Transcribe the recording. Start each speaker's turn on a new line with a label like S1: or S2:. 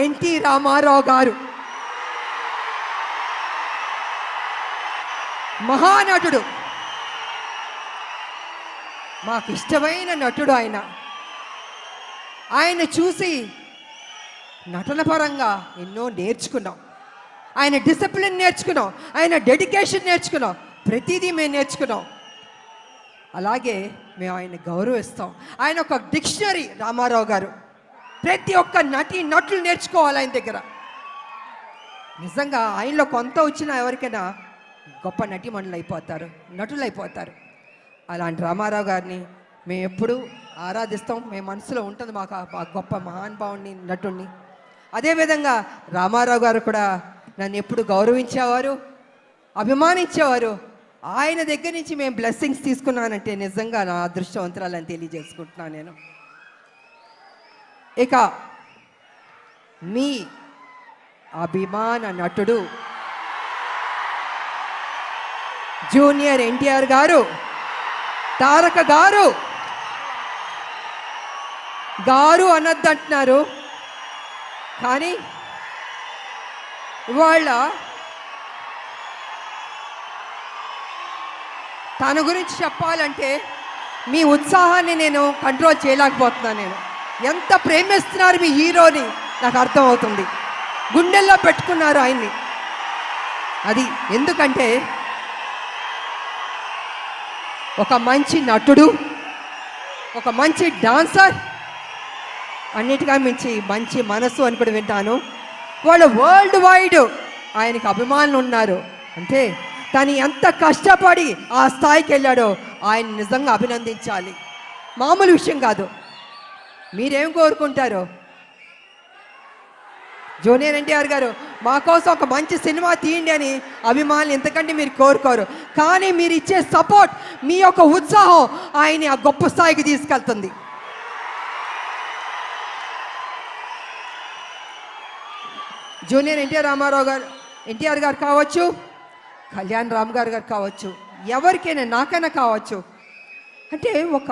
S1: NT Ramarao గారు మహానటుడు, మాకు ఇష్టమైన నటుడు. ఆయన చూసి నటన పరంగా ఎన్నో నేర్చుకున్నాం. ఆయన డిసిప్లిన్ నేర్చుకున్నాం, ఆయన డెడికేషన్ నేర్చుకున్నాం, ప్రతిదీ మేము నేర్చుకున్నాం. అలాగే మేము ఆయన గౌరవిస్తాం. ఆయన ఒక డిక్షనరీ రామారావు గారు. ప్రతి ఒక్క నటులు నేర్చుకోవాలి ఆయన దగ్గర. నిజంగా ఆయనలో కొంత వచ్చినా ఎవరికైనా గొప్ప నటీమణులు అయిపోతారు, నటులు అయిపోతారు. అలాంటి రామారావు గారిని మేము ఎప్పుడూ ఆరాధిస్తాం. మేము మనసులో ఉంటుంది మాకు ఆ గొప్ప మహానుభావుని, నటుడిని. అదేవిధంగా రామారావు గారు కూడా నన్ను ఎప్పుడు గౌరవించేవారు, అభిమానించేవారు. ఆయన దగ్గర నుంచి మేము బ్లెస్సింగ్స్ తీసుకున్నానంటే నిజంగా నా అదృష్టవంతురాలని తెలియజేసుకుంటున్నాను నేను. ఇక మీ అభిమాన నటుడు జూనియర్ ఎన్టీఆర్ గారు, తారక గారు. గారు అనొద్దంటున్నారు, కానీ ఇవాళ తన గురించి చెప్పాలంటే మీ ఉత్సాహాన్ని నేను కంట్రోల్ చేయలేకపోతున్నాను. నేను ఎంత ప్రేమిస్తున్నారు మీ హీరోని నాకు అర్థం అవుతుంది. గుండెల్లో పెట్టుకున్నారు ఆయన్ని. అది ఎందుకంటే ఒక మంచి నటుడు, ఒక మంచి డాన్సర్, అన్నిటిగా మించి మంచి మనసు అని కూడా వింటాను. వాళ్ళు వరల్డ్ వైడ్ ఆయనకు అభిమానులు ఉన్నారు. అంటే తను ఎంత కష్టపడి ఆ స్థాయికి వెళ్ళాడో ఆయన నిజంగా అభినందించాలి. మామూలు విషయం కాదు. మీరేం కోరుకుంటారో? జూనియర్ ఎన్టీఆర్ గారు మా కోసం ఒక మంచి సినిమా తీయండి అని అభిమానులు ఎంతకంటే మీరు కోరుకోరు. కానీ మీరు ఇచ్చే సపోర్ట్, మీ యొక్క ఉత్సాహం ఆయన్ని ఆ గొప్ప స్థాయికి తీసుకెళ్తుంది. జూనియర్ ఎన్టీఆర్ గారు కావచ్చు, కళ్యాణ్ రామ్ గారు కావచ్చు, ఎవరికైనా, నాకైనా కావచ్చు. అంటే ఒక